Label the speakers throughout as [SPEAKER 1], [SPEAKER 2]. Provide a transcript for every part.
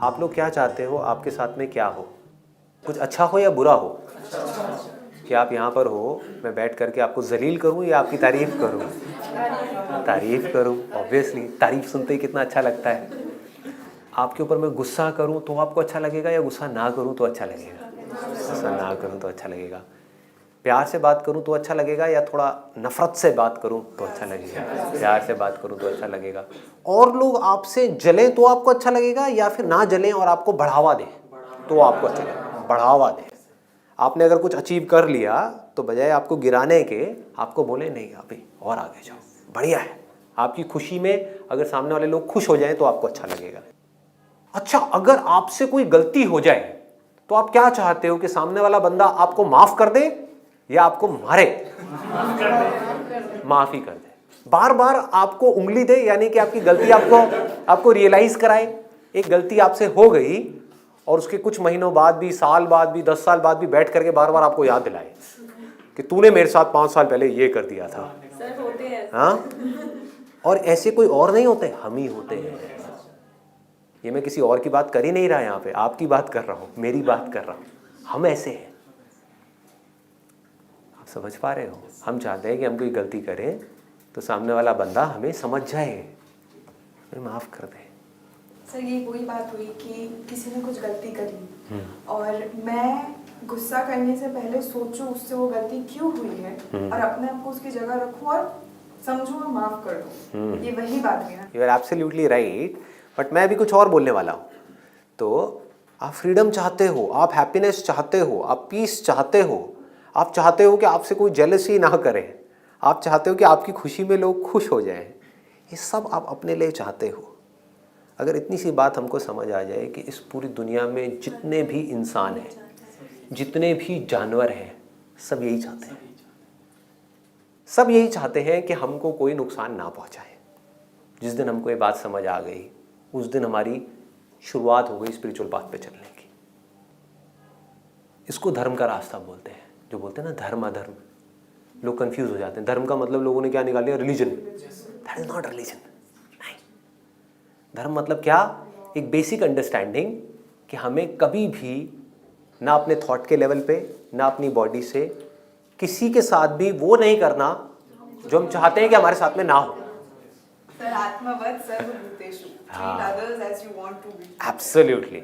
[SPEAKER 1] आप लोग क्या चाहते हो आपके साथ में क्या हो? कुछ अच्छा हो या बुरा हो? कि आप यहाँ पर हो, मैं बैठ करके आपको जलील करूँ या आपकी तारीफ़ करूँ? तारीफ़ करूँ, ऑब्वियसली तारीफ़ सुनते ही कितना अच्छा लगता है। आपके ऊपर मैं गुस्सा करूँ तो आपको अच्छा लगेगा या गुस्सा ना करूँ तो अच्छा लगेगा? गुस्सा ना करूँ तो अच्छा लगेगा। प्यार से बात करूँ तो अच्छा लगेगा या थोड़ा नफ़रत से बात करूँ तो अच्छा लगेगा? प्यार से बात करूँ तो अच्छा लगेगा। और लोग आपसे जलें तो आपको अच्छा लगेगा या फिर ना जलें और आपको बढ़ावा दें तो आपको अच्छा लगेगा? बढ़ावा दें। आपने अगर कुछ अचीव कर लिया तो बजाय आपको गिराने के आपको बोले नहीं अभी और आगे जाओ, बढ़िया है। आपकी खुशी में अगर सामने वाले लोग खुश हो जाएं तो आपको अच्छा लगेगा। अच्छा, अगर आपसे कोई गलती हो जाए तो आप क्या चाहते हो कि सामने वाला बंदा आपको माफ कर दे या आपको मारे? माफ ही कर दे। बार बार आपको उंगली दे, यानी कि आपकी गलती आपको रियलाइज कराए। एक गलती आपसे हो गई और उसके कुछ महीनों बाद भी, साल बाद भी, 10 साल बाद भी बैठ करके बार बार आपको याद दिलाए कि तूने मेरे साथ 5 साल पहले ये कर दिया था।
[SPEAKER 2] सर होते हैं।
[SPEAKER 1] हाँ, और ऐसे कोई और नहीं होते, हम ही होते हैं। ये मैं किसी और की बात कर ही नहीं रहा, यहाँ पे आपकी बात कर रहा हूँ, मेरी बात कर रहा हूँ। हम ऐसे हैं, आप समझ पा रहे हो? हम चाहते हैं कि हम कोई गलती करें तो सामने वाला बंदा हमें समझ जाए, हमें माफ़ कर दे।
[SPEAKER 2] सर ये वही बात हुई कि किसी ने कुछ गलती करी और मैं गुस्सा करने से पहले सोचूं उससे वो गलती क्यों हुई है और अपने आप को उसकी जगह रखूं और समझूं और माफ कर दूं। ये वही बात है ना।
[SPEAKER 1] You are absolutely right, but मैं अभी कुछ और बोलने वाला हूँ। तो आप फ्रीडम चाहते हो, आप हैप्पीनेस चाहते हो, आप पीस चाहते हो, आप चाहते हो कि आपसे कोई जेलसी ना करे, आप चाहते हो कि आपकी खुशी में लोग खुश हो जाएं। ये सब आप अपने लिए चाहते हो। अगर इतनी सी बात हमको समझ आ जाए कि इस पूरी दुनिया में जितने भी इंसान हैं, जितने भी जानवर हैं, सब यही चाहते हैं। सब यही चाहते हैं कि हमको कोई नुकसान ना पहुंचाए। जिस दिन हमको ये बात समझ आ गई, उस दिन हमारी शुरुआत हो गई स्पिरिचुअल पाथ पे चलने की। इसको धर्म का रास्ता बोलते हैं। जो बोलते हैं ना धर्म अधर्म, लोग कंफ्यूज हो जाते हैं। धर्म का मतलब लोगों ने क्या निकाल लिया? Religion. That is not religion. नहीं, धर्म मतलब क्या? एक बेसिक अंडरस्टैंडिंग कि हमें कभी भी ना अपने थॉट के लेवल पे, ना अपनी बॉडी से किसी के साथ भी वो नहीं करना जो हम चाहते हैं कि हमारे साथ में ना हो।
[SPEAKER 2] सर आत्मवत् सर्वभूतेषु, treat others as you want to be.
[SPEAKER 1] Absolutely.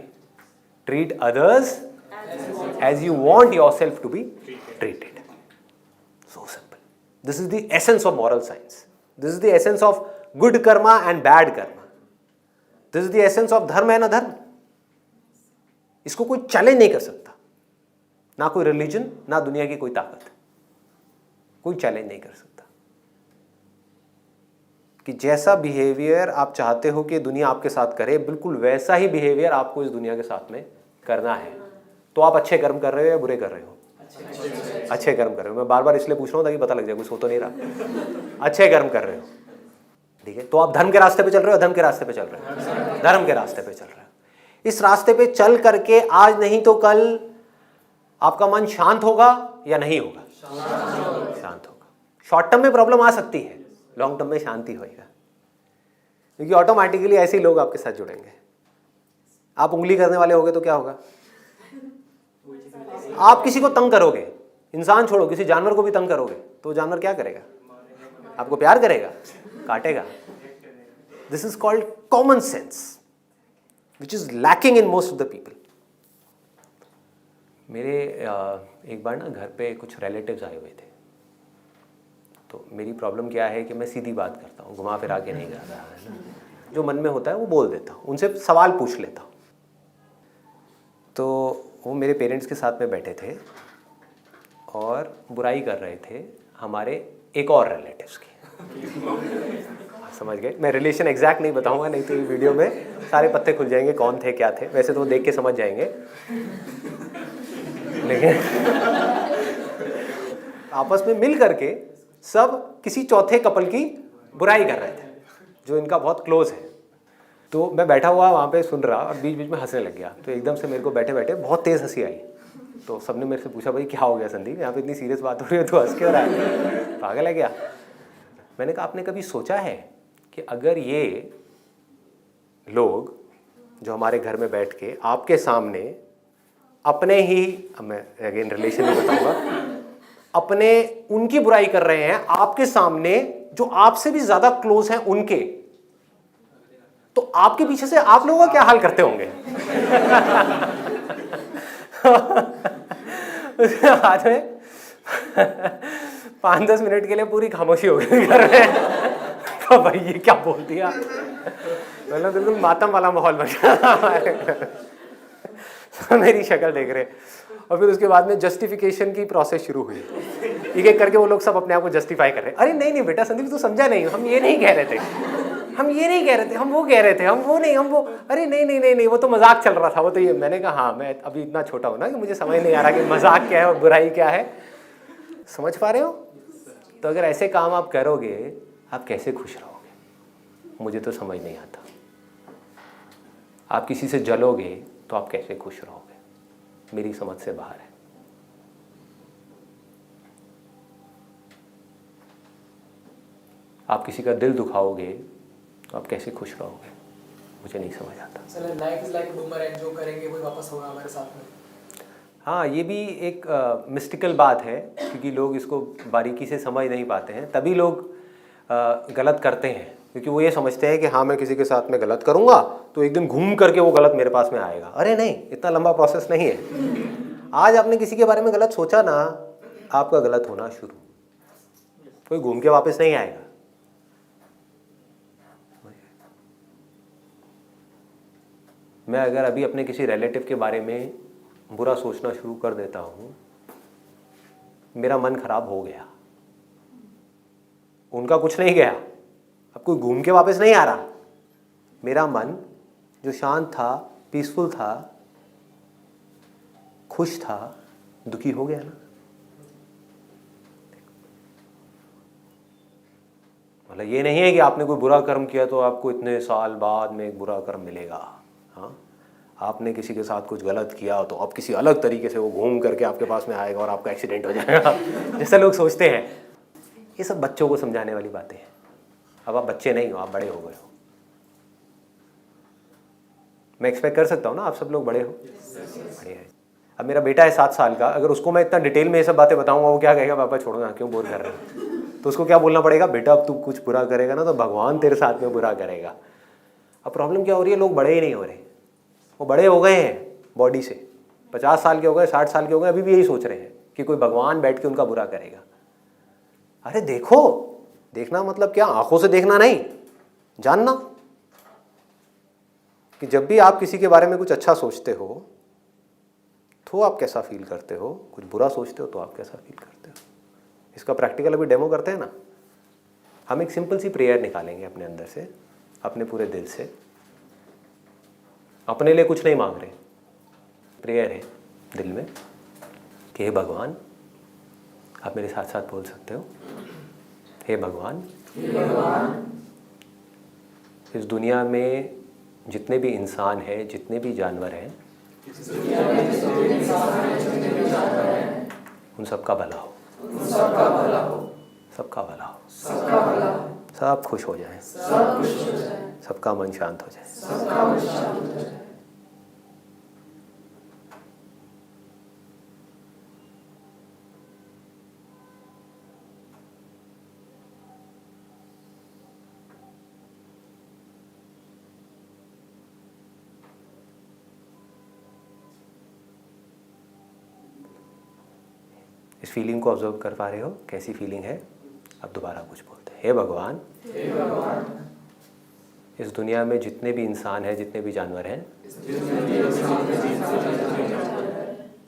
[SPEAKER 1] Treat others as you want yourself to be treated. So simple. This is the essence of moral science. This is the essence of good karma and bad karma. This is the essence of धर्म है ना धर्म। इसको कोई challenge नहीं कर सकता, ना कोई रिलीजन, ना दुनिया की कोई ताकत, कोई चैलेंज नहीं कर सकता। कि जैसा बिहेवियर आप चाहते हो कि दुनिया आपके साथ करे, बिल्कुल वैसा ही बिहेवियर आपको इस दुनिया के साथ में करना है। तो आप अच्छे कर्म कर रहे हो या बुरे कर रहे हो? अच्छे कर्म कर रहे हो। मैं बार बार इसलिए पूछ रहा हूँ ताकि पता लग जाए, कुछ हो तो नहीं रहा। अच्छे कर्म कर रहे हो, ठीक है। तो आप धर्म के रास्ते पे चल रहे हो, धर्म के रास्ते पे चल रहे हो, धर्म के रास्ते पे चल रहे हो। इस रास्ते पे चल करके आज नहीं तो कल आपका मन शांत होगा या नहीं होगा? शांत होगा। शॉर्ट टर्म में प्रॉब्लम आ सकती है, लॉन्ग टर्म में शांति होएगा, क्योंकि ऑटोमेटिकली ऐसे लोग आपके साथ जुड़ेंगे। आप उंगली करने वाले होगे तो क्या होगा? आप किसी को तंग करोगे, इंसान छोड़ो किसी जानवर को भी तंग करोगे तो जानवर क्या करेगा? आपको प्यार करेगा? काटेगा। This is called common sense which is lacking in most of the people. मेरे एक बार ना घर पे कुछ रिलेटिव्स आए हुए थे। तो मेरी प्रॉब्लम क्या है कि मैं सीधी बात करता हूँ, घुमा फिरा के नहीं करता है ना। जो मन में होता है वो बोल देता हूँ, उनसे सवाल पूछ लेता हूँ। तो वो मेरे पेरेंट्स के साथ में बैठे थे और बुराई कर रहे थे हमारे एक और रिलेटिव्स की। समझ गए? मैं रिलेशन एग्जैक्ट नहीं बताऊंगा, नहीं तो ये वीडियो में सारे पत्ते खुल जाएंगे कौन थे क्या थे। वैसे तो वो देख के समझ जाएंगे, लेकिन आपस में मिल करके सब किसी चौथे कपल की बुराई कर रहे थे जो इनका बहुत क्लोज है। तो मैं बैठा हुआ वहाँ पे सुन रहा और बीच बीच में हंसने लग गया। तो एकदम से मेरे को बैठे बैठे बहुत तेज़ हंसी आई। तो सबने मेरे से पूछा भाई क्या हो गया संदीप, यहाँ पे इतनी सीरियस बात हो रही है तो हंस क्यों रहा है, पागल है क्या? मैंने कहा आपने कभी सोचा है कि अगर ये लोग जो हमारे घर में बैठ के आपके सामने अपने ही, मैं अगेन रिलेशन नहीं बताऊंगा, अपने उनकी बुराई कर रहे हैं आपके सामने जो आपसे भी ज्यादा क्लोज हैं उनके, तो आपके पीछे से आप लोगों का क्या हाल करते होंगे? उसके बाद में 5-10 मिनट के लिए पूरी खामोशी हो गई घर में। तो भाई ये क्या बोल दिया, मतलब बिल्कुल मातम वाला माहौल बन गया। मेरी शक्ल देख रहे, और फिर उसके बाद में जस्टिफिकेशन की प्रोसेस शुरू हुई। एक एक करके वो लोग सब अपने आप को जस्टिफाई कर रहे हैं। अरे नहीं नहीं बेटा संदीप तू समझा नहीं, हम ये नहीं कह रहे थे, हम ये नहीं कह रहे थे, हम वो कह रहे थे, हम वो नहीं, हम वो, अरे नहीं नहीं नहीं नहीं वो तो मजाक चल रहा था, वो तो ये। मैंने कहा हाँ मैं अभी इतना छोटा हूँ ना कि मुझे समझ नहीं आ रहा कि मजाक क्या है और बुराई क्या है। समझ पा रहे हो? तो अगर ऐसे काम आप करोगे आप कैसे खुश रहोगे? मुझे तो समझ नहीं आता। आप किसी से जलोगे तो आप कैसे खुश रहोगे? मेरी समझ से बाहर है। आप किसी का दिल दुखाओगे तो आप कैसे खुश रहोगे? मुझे नहीं समझ आता।
[SPEAKER 3] Sir life is like boomerang, जो करेंगे वही वापस होगा हमारे साथ में।
[SPEAKER 1] हाँ ये भी एक मिस्टिकल बात है, क्योंकि लोग इसको बारीकी से समझ नहीं पाते हैं, तभी लोग गलत करते हैं, क्योंकि वो ये समझते हैं कि हाँ मैं किसी के साथ में गलत करूँगा तो एक दिन घूम करके वो गलत मेरे पास में आएगा। अरे नहीं, इतना लंबा प्रोसेस नहीं है। आज आपने किसी के बारे में गलत सोचा ना, आपका गलत होना शुरू, कोई घूम के वापस नहीं आएगा। मैं अगर अभी अपने किसी रिलेटिव के बारे में बुरा सोचना शुरू कर देता हूँ, मेरा मन खराब हो गया, उनका कुछ नहीं गया, अब कोई घूम के वापस नहीं आ रहा। मेरा मन जो शांत था, पीसफुल था, खुश था, दुखी हो गया ना। मतलब ये नहीं है कि आपने कोई बुरा कर्म किया तो आपको इतने साल बाद में एक बुरा कर्म मिलेगा। हाँ, आपने किसी के साथ कुछ गलत किया तो अब किसी अलग तरीके से वो घूम करके आपके पास में आएगा और आपका एक्सीडेंट हो जाएगा, जैसे लोग सोचते हैं। ये सब बच्चों को समझाने वाली बातें हैं। अब आप बच्चे नहीं हो, आप बड़े हो गए हो। मैं एक्सपेक्ट कर सकता हूँ ना आप सब लोग बड़े हो। बढ़िया है। अब मेरा बेटा है 7 साल का, अगर उसको मैं इतना डिटेल में ये सब बातें बताऊंगा, वो क्या कहेगा, पापा छोड़ो ना, क्यों बोर कर रहे हो? तो उसको क्या बोलना पड़ेगा, बेटा अब तू कुछ बुरा करेगा ना तो भगवान तेरे साथ में बुरा करेगा। अब प्रॉब्लम क्या हो रही है, लोग बड़े ही नहीं हो रहे। वो बड़े हो गए हैं बॉडी से, 50 साल के हो गए, 60 साल के हो गए, अभी भी यही सोच रहे हैं कि कोई भगवान बैठ के उनका बुरा करेगा। अरे देखो, देखना मतलब क्या, आंखों से देखना नहीं, जानना कि जब भी आप किसी के बारे में कुछ अच्छा सोचते हो तो आप कैसा फील करते हो, कुछ बुरा सोचते हो तो आप कैसा फील करते हो। इसका प्रैक्टिकल अभी डेमो करते हैं ना। हम एक सिंपल सी प्रेयर निकालेंगे अपने अंदर से, अपने पूरे दिल से। अपने लिए कुछ नहीं मांग रहे, प्रेयर है दिल में कि हे भगवान, आप मेरे साथ साथ बोल सकते हो, हे भगवान, इस दुनिया में जितने भी इंसान हैं, जितने भी जानवर हैं, उन सबका भला हो, सबका भला हो, सब खुश हो जाए, सबका मन शांत हो जाए। इस फीलिंग को ऑब्जर्व कर पा रहे हो, कैसी फीलिंग है? अब दोबारा कुछ बोलते हैं, हे भगवान, इस दुनिया में जितने भी इंसान हैं, जितने भी जानवर हैं,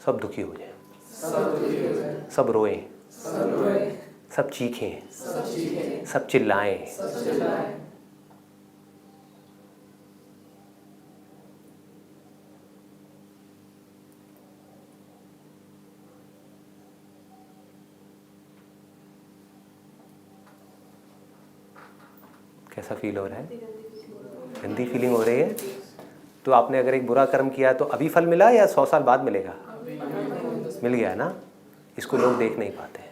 [SPEAKER 1] सब दुखी हो जाए, सब रोएं, सब चीखें, सब चिल्लाएं, कैसा फील हो रहा है? गंदी फीलिंग हो रही है। तो आपने अगर एक बुरा कर्म किया तो अभी फल मिला या 100 साल बाद मिलेगा? मिल गया ना। इसको लोग देख नहीं पाते हैं।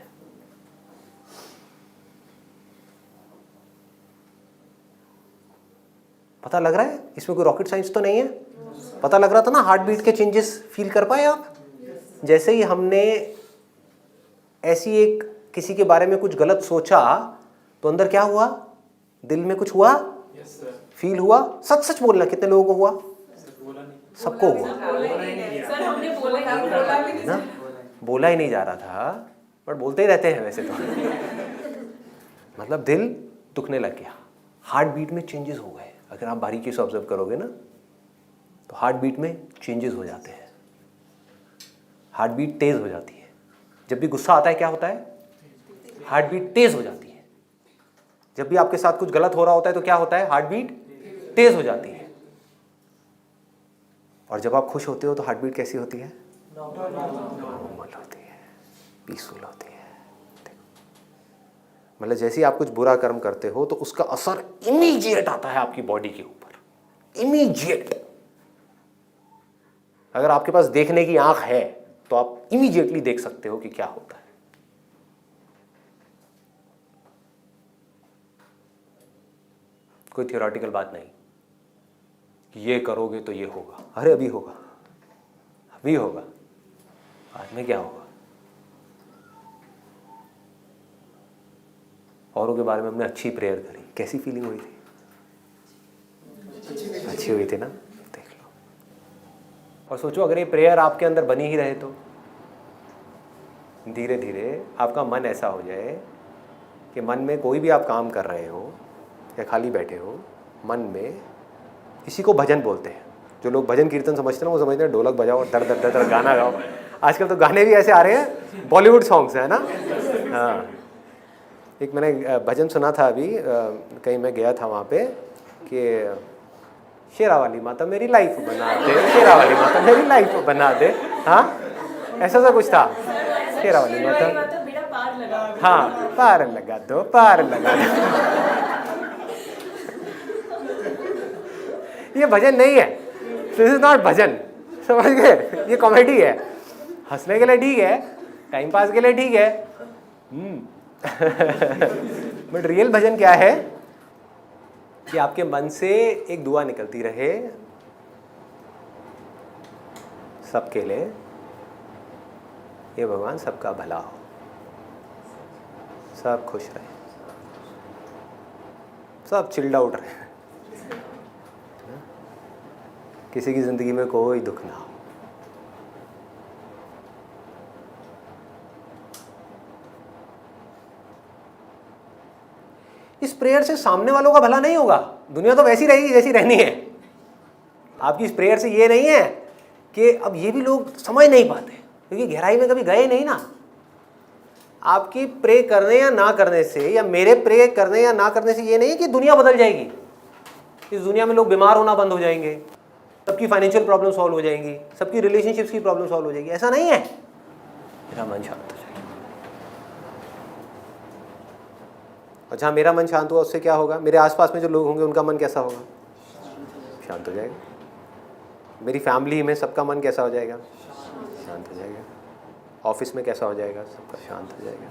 [SPEAKER 1] पता लग रहा है? इसमें कोई रॉकेट साइंस तो नहीं है। पता लग रहा था ना, हार्ट बीट के चेंजेस फील कर पाए आप? जैसे ही हमने ऐसी एक किसी के बारे में कुछ गलत सोचा तो अंदर क्या हुआ? दिल में कुछ हुआ, फील हुआ। सच सच बोलना, कितने लोगों को हुआ? सबको हुआ ना। बोला ही नहीं जा रहा था, बट बोलते ही रहते हैं वैसे तो। मतलब दिल दुखने लग गया, हार्ट बीट में चेंजेस हो गए। अगर आप बारीकी से ऑब्जर्व करोगे ना तो हार्ट बीट में चेंजेस हो जाते हैं, हार्ट बीट तेज हो जाती है। जब भी गुस्सा आता है क्या होता है? हार्ट बीट तेज हो जाती है। जब भी आपके साथ कुछ गलत हो रहा होता है तो क्या होता है? हार्ट बीट तेज हो जाती है। और जब आप खुश होते हो तो हार्ट बीट कैसी होती है? नॉर्मल होती है, पीसफुल होती है। मतलब जैसे ही आप कुछ बुरा कर्म करते हो तो उसका असर इमीडिएट आता है आपकी बॉडी के ऊपर, इमीडिएट। अगर आपके पास देखने की आंख है तो आप इमीडिएटली देख सकते हो कि क्या होता है। कोई थियोरेटिकल बात नहीं कि ये करोगे तो ये होगा। अरे अभी होगा, अभी होगा, बाद में क्या होगा? औरों के बारे में हमने अच्छी प्रेयर करी, कैसी फीलिंग हुई थी? अच्छी हुई थी ना? देख लो। और सोचो अगर ये प्रेयर आपके अंदर बनी ही रहे तो धीरे धीरे आपका मन ऐसा हो जाए कि मन में कोई भी आप काम कर रहे हो या खाली बैठे हो, मन में इसी को भजन बोलते हैं। जो लोग भजन कीर्तन समझते हैं वो समझते हैं ढोलक बजाओ, दर दर दर दर गाना गाओ। आजकल तो गाने भी ऐसे आ रहे हैं, बॉलीवुड सॉन्ग्स है ना। हाँ, एक मैंने भजन सुना था अभी, कहीं मैं गया था वहाँ पे कि शेरा वाली माता मेरी लाइफ बना दे, शेरा वाली माता मेरी लाइफ बना दे। हाँ, ऐसा सा कुछ था। शेरा वाली माता, हाँ, पार लगा दो, पार लगा दो। ये भजन नहीं है, दिस इज नॉट भजन, समझ गए? ये कॉमेडी है, हंसने के लिए ठीक है, टाइम पास के लिए ठीक है। बट रियल भजन क्या है? कि आपके मन से एक दुआ निकलती रहे सबके लिए, ये भगवान सबका भला हो, सब खुश रहे, सब चिल्ड आउट रहे, किसी की जिंदगी में कोई दुख ना हो। इस प्रेयर से सामने वालों का भला नहीं होगा, दुनिया तो वैसी रहेगी जैसी रहनी है। आपकी इस प्रेयर से ये नहीं है कि अब ये भी लोग समझ नहीं पाते क्योंकि गहराई में कभी गए नहीं ना। आपकी प्रे करने या ना करने से, या मेरे प्रे करने या ना करने से ये नहीं है कि दुनिया बदल जाएगी। इस दुनिया में लोग बीमार होना बंद हो जाएंगे, सबकी फाइनेंशियल प्रॉब्लम सॉल्व हो जाएंगी, सबकी रिलेशनशिप्स की प्रॉब्लम सॉल्व हो जाएगी, ऐसा नहीं है। मेरा मन शांत हो जाएगा। और जहाँ मेरा मन शांत हुआ उससे क्या होगा? मेरे आसपास में जो लोग होंगे उनका मन कैसा होगा? शांत हो जाएगा। मेरी फैमिली में सबका मन कैसा हो जाएगा? शांत हो जाएगा। ऑफिस में कैसा हो जाएगा? सबका शांत हो जाएगा।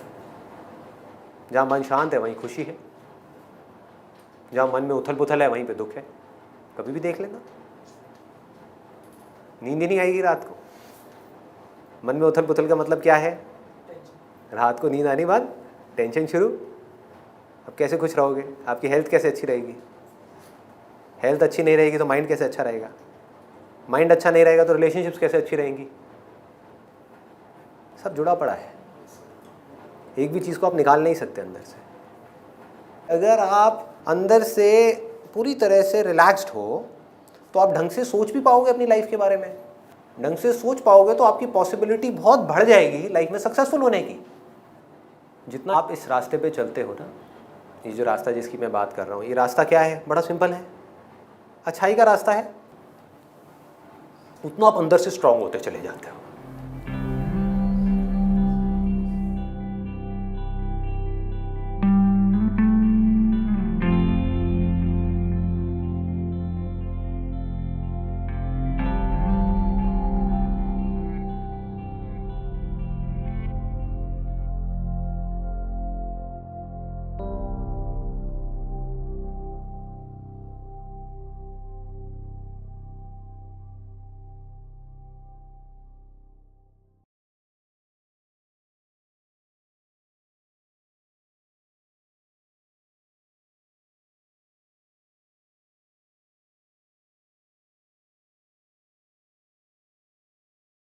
[SPEAKER 1] जहाँ मन शांत है वहीं खुशी है, जहाँ मन में उथल पुथल है वहीं पे दुख है। कभी भी देख लेना, नींद ही नहीं आएगी रात को। मन में उथल पुथल का मतलब क्या है? रात को नींद आने बाद टेंशन शुरू। अब कैसे खुश रहोगे? आपकी हेल्थ कैसे अच्छी रहेगी? हेल्थ अच्छी नहीं रहेगी तो माइंड कैसे अच्छा रहेगा? माइंड अच्छा नहीं रहेगा तो रिलेशनशिप्स कैसे अच्छी रहेंगी? सब जुड़ा पड़ा है, एक भी चीज़ को आप निकाल नहीं सकते अंदर से। अगर आप अंदर से पूरी तरह से रिलैक्स्ड हो तो आप ढंग से सोच भी पाओगे अपनी लाइफ के बारे में। ढंग से सोच पाओगे तो आपकी पॉसिबिलिटी बहुत बढ़ जाएगी लाइफ में सक्सेसफुल होने की। जितना आप इस रास्ते पे चलते हो ना, ये जो रास्ता जिसकी मैं बात कर रहा हूँ, ये रास्ता क्या है? बड़ा सिंपल है, अच्छाई का रास्ता है। उतना आप अंदर से स्ट्रांग होते चले जाते हो।